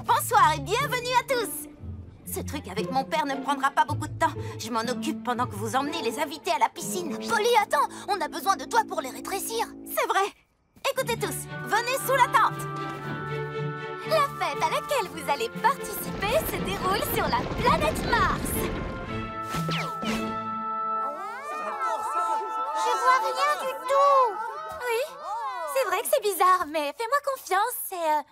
Bonsoir et bienvenue à tous. Ce truc avec mon père ne prendra pas beaucoup de temps. Je m'en occupe pendant que vous emmenez les invités à la piscine. Polly, attends, on a besoin de toi pour les rétrécir. C'est vrai. Écoutez tous, venez sous la tente. La fête à laquelle vous allez participer se déroule sur la planète Mars. Je vois rien du tout. Oui, c'est vrai que c'est bizarre, mais fais-moi confiance, c'est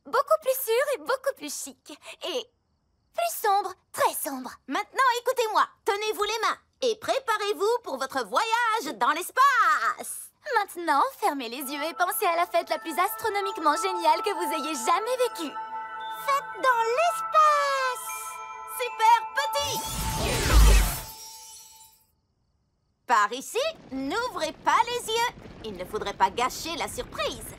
beaucoup plus sûr et beaucoup plus chic. Et plus sombre, très sombre. Maintenant, écoutez-moi. Tenez-vous les mains et préparez-vous pour votre voyage dans l'espace. Maintenant, fermez les yeux et pensez à la fête la plus astronomiquement géniale que vous ayez jamais vécue. Fête dans l'espace. Super petit. Par ici, n'ouvrez pas les yeux. Il ne faudrait pas gâcher la surprise.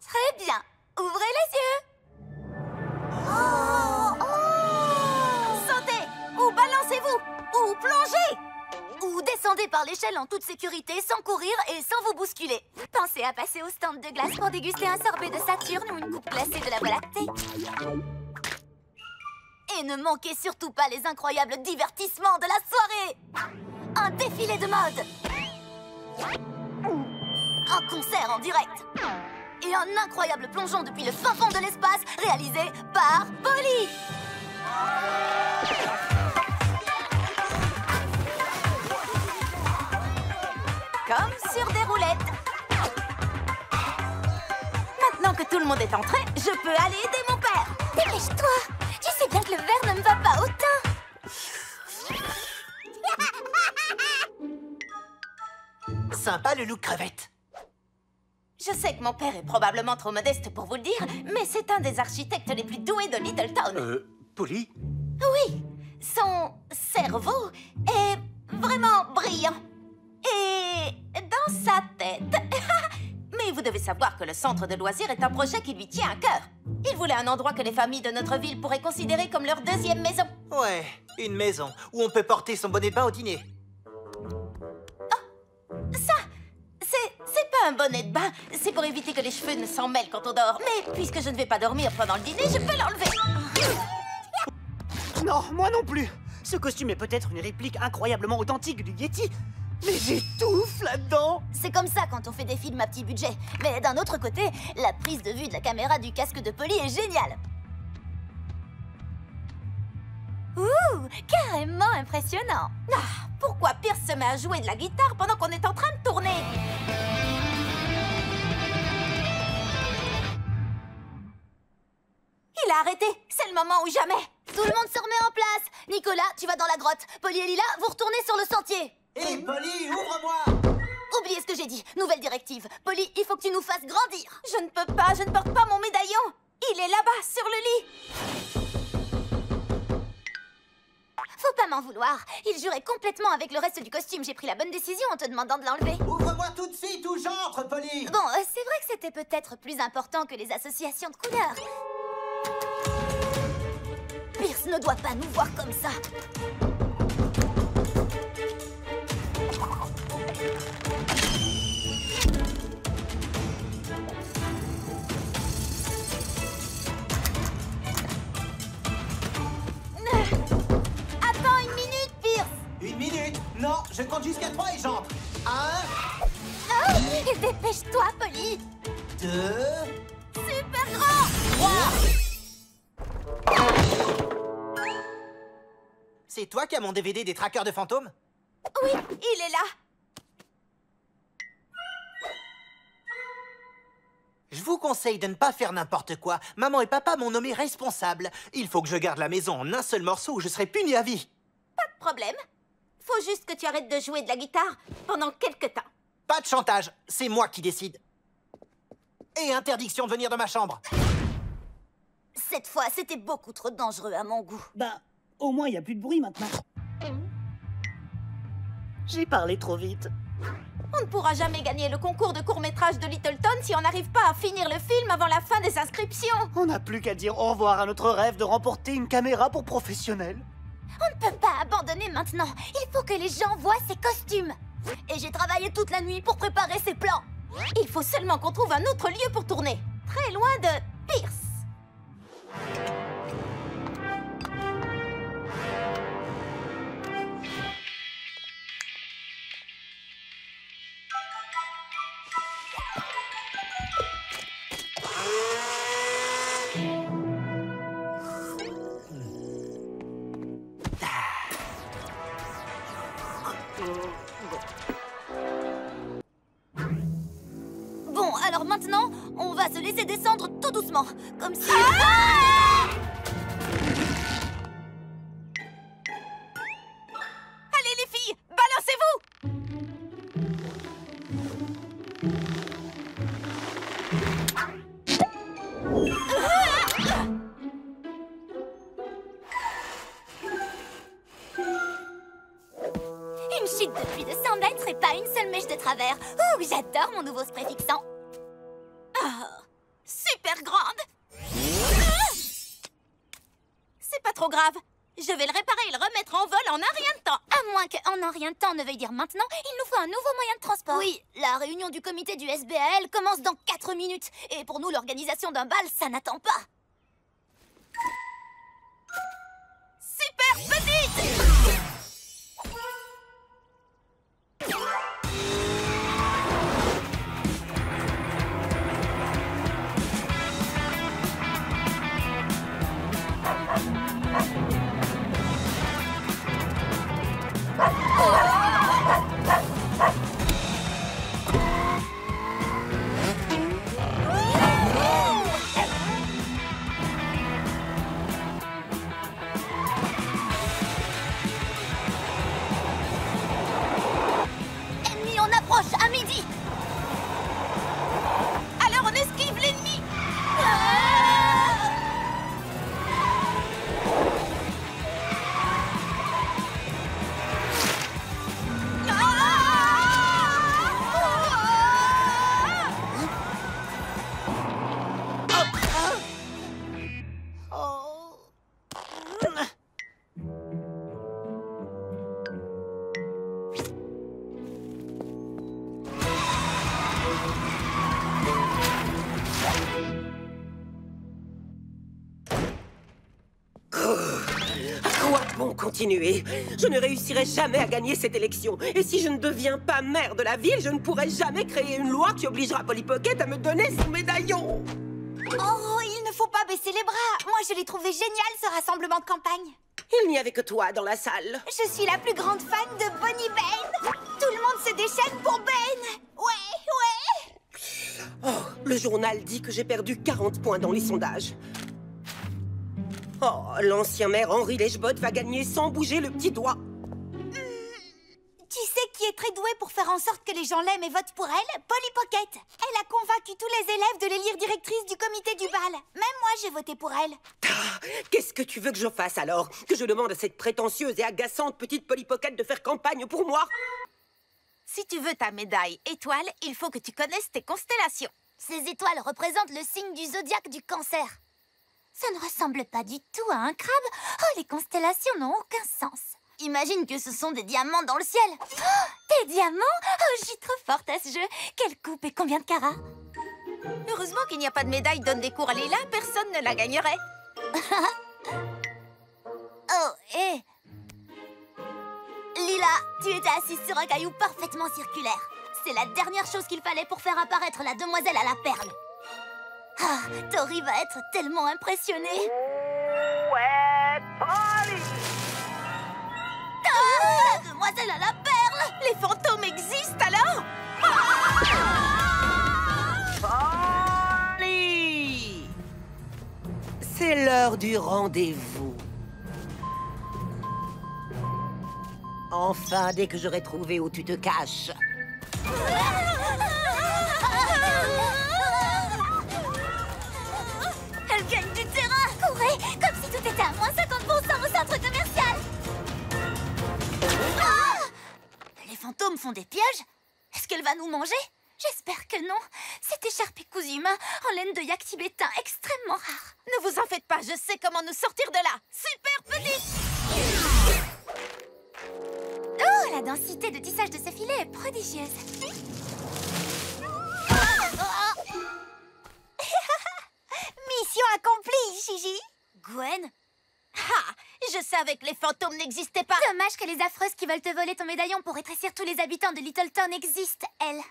Très bien. Ouvrez les yeux. Sautez ou balancez-vous ou plongez. Ou descendez par l'échelle en toute sécurité, sans courir et sans vous bousculer. Pensez à passer au stand de glace pour déguster un sorbet de Saturne ou une coupe glacée de la Voie lactée. Et ne manquez surtout pas les incroyables divertissements de la soirée. Un défilé de mode. Un concert en direct. Et un incroyable plongeon depuis le fin fond de l'espace réalisé par Polly. Comme sur des roulettes. Maintenant que tout le monde est entré, je peux aller aider mon père. Dépêche-toi. Tu sais bien que le verre ne me va pas au teint. Sympa le look crevette. Je sais que mon père est probablement trop modeste pour vous le dire, mais c'est un des architectes les plus doués de Littleton. Polly? Oui, son cerveau est vraiment brillant. Et dans sa tête... Mais vous devez savoir que le centre de loisirs est un projet qui lui tient à cœur. Il voulait un endroit que les familles de notre ville pourraient considérer comme leur deuxième maison. Ouais, une maison où on peut porter son bonnet de bain au dîner. Ça, c'est pas un bonnet de bain. C'est pour éviter que les cheveux ne s'en mêlent quand on dort. Mais puisque je ne vais pas dormir pendant le dîner, je peux l'enlever. Non, moi non plus. Ce costume est peut-être une réplique incroyablement authentique du Yeti, mais j'étouffe là-dedans. C'est comme ça quand on fait des films à petit budget. Mais d'un autre côté, la prise de vue de la caméra du casque de Polly est géniale. Ouh, carrément impressionnant. Ah, pourquoi Pierce se met à jouer de la guitare pendant qu'on est en train de tourner? Il a arrêté. C'est le moment ou jamais. Tout le monde se remet en place. Nicolas, tu vas dans la grotte. Polly et Lila, vous retournez sur le sentier. Hé, Polly, ouvre-moi! Oubliez ce que j'ai dit. Nouvelle directive. Polly, il faut que tu nous fasses grandir. Je ne peux pas, je ne porte pas mon médaillon. Il est là-bas, sur le lit. Faut pas m'en vouloir. Il jurait complètement avec le reste du costume. J'ai pris la bonne décision en te demandant de l'enlever. Ouvre-moi tout de suite ou j'entre, Polly! Bon, c'est vrai que c'était peut-être plus important que les associations de couleurs. Pierce ne doit pas nous voir comme ça. Attends une minute, Pierce. Une minute! Non, je compte jusqu'à 3 et j'entre. 1, Oh, dépêche-toi, Polly. 2, Super grand. 3. C'est toi qui as mon DVD des traqueurs de fantômes? Oui, il est là. Je vous conseille de ne pas faire n'importe quoi. Maman et papa m'ont nommé responsable. Il faut que je garde la maison en un seul morceau ou je serai puni à vie. Pas de problème. Faut juste que tu arrêtes de jouer de la guitare pendant quelque temps. Pas de chantage, c'est moi qui décide. Et interdiction de venir de ma chambre. Cette fois, c'était beaucoup trop dangereux à mon goût. Bah, au moins, il n'y a plus de bruit maintenant. J'ai parlé trop vite. On ne pourra jamais gagner le concours de court-métrage de Littleton si on n'arrive pas à finir le film avant la fin des inscriptions. On n'a plus qu'à dire au revoir à notre rêve de remporter une caméra pour professionnels. On ne peut pas abandonner maintenant. Il faut que les gens voient ces costumes. Et j'ai travaillé toute la nuit pour préparer ces plans. Il faut seulement qu'on trouve un autre lieu pour tourner. Très loin de Pierce. maintenant, on va se laisser descendre tout doucement. Comme si... Allez les filles, balancez-vous! Une chute de plus de 100 mètres et pas une seule mèche de travers. Ouh, j'adore mon nouveau spray fixant. Super grande! C'est pas trop grave. Je vais le réparer et le remettre en vol en un rien de temps. À moins que en un rien de temps ne veuille dire maintenant, il nous faut un nouveau moyen de transport. Oui, la réunion du comité du SBAL commence dans 4 minutes. Et pour nous, l'organisation d'un bal, ça n'attend pas. Super petite! Ennemi en approche, à midi. Alors on esquive l'ennemi! À quoi bon continuer? Je ne réussirai jamais à gagner cette élection. Et si je ne deviens pas maire de la ville, je ne pourrai jamais créer une loi qui obligera Polly Pocket à me donner son médaillon. Oh, il ne faut pas baisser les bras. Moi, je l'ai trouvé génial, ce rassemblement de campagne. Il n'y avait que toi dans la salle. Je suis la plus grande fan de Bonnie Ben. Tout le monde se déchaîne pour Ben. Ouais. Oh, le journal dit que j'ai perdu 40 points dans les sondages. Oh, l'ancien maire Henri Lechbot va gagner sans bouger le petit doigt. Tu sais qui est très douée pour faire en sorte que les gens l'aiment et votent pour elle? Polly Pocket. Elle a convaincu tous les élèves de l'élire directrice du comité du bal. Même moi, j'ai voté pour elle. Ah, qu'est-ce que tu veux que je fasse alors? Que je demande à cette prétentieuse et agaçante petite Polly Pocket de faire campagne pour moi? Si tu veux ta médaille étoile, il faut que tu connaisses tes constellations. Ces étoiles représentent le signe du zodiaque du cancer. Ça ne ressemble pas du tout à un crabe. Oh, les constellations n'ont aucun sens. Imagine que ce sont des diamants dans le ciel. Oh, des diamants? Oh, je suis trop forte à ce jeu. Quelle coupe et combien de carats? Heureusement qu'il n'y a pas de médaille donne des cours à Lila, personne ne la gagnerait. Oh, hé Lila, tu étais assise sur un caillou parfaitement circulaire. C'est la dernière chose qu'il fallait pour faire apparaître la demoiselle à la perle. Ah, Tori va être tellement impressionnée. Ouais, Polly! Ah, la demoiselle à la perle! Les fantômes existent alors? Polly! C'est l'heure du rendez-vous. Enfin, dès que j'aurai trouvé où tu te caches. Elle gagne du terrain! Courez, comme si tout était à moins 50% au centre commercial! Ah! Les fantômes font des pièges? Est-ce qu'elle va nous manger? J'espère que non. Cette écharpe est cousue main en laine de yak tibétain extrêmement rare. Ne vous en faites pas, je sais comment nous sortir de là. Super petite! Oh, la densité de tissage de ce filet est prodigieuse. Mission accomplie, Gigi. Gwen? Ah, je savais que les fantômes n'existaient pas. Dommage que les affreuses qui veulent te voler ton médaillon pour rétrécir tous les habitants de Littleton existent, elles.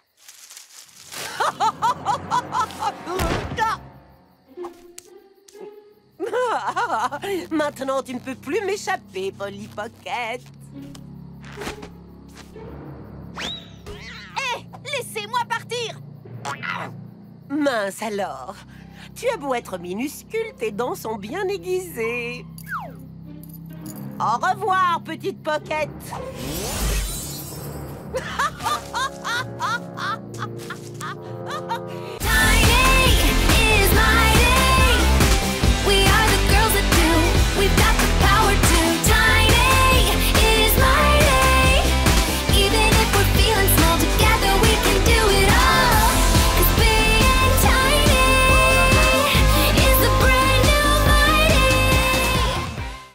Maintenant, tu ne peux plus m'échapper, Polly Pocket. Hé, laissez-moi partir! Mince alors. Tu as beau être minuscule, tes dents sont bien aiguisées. Au revoir, petite Pocket.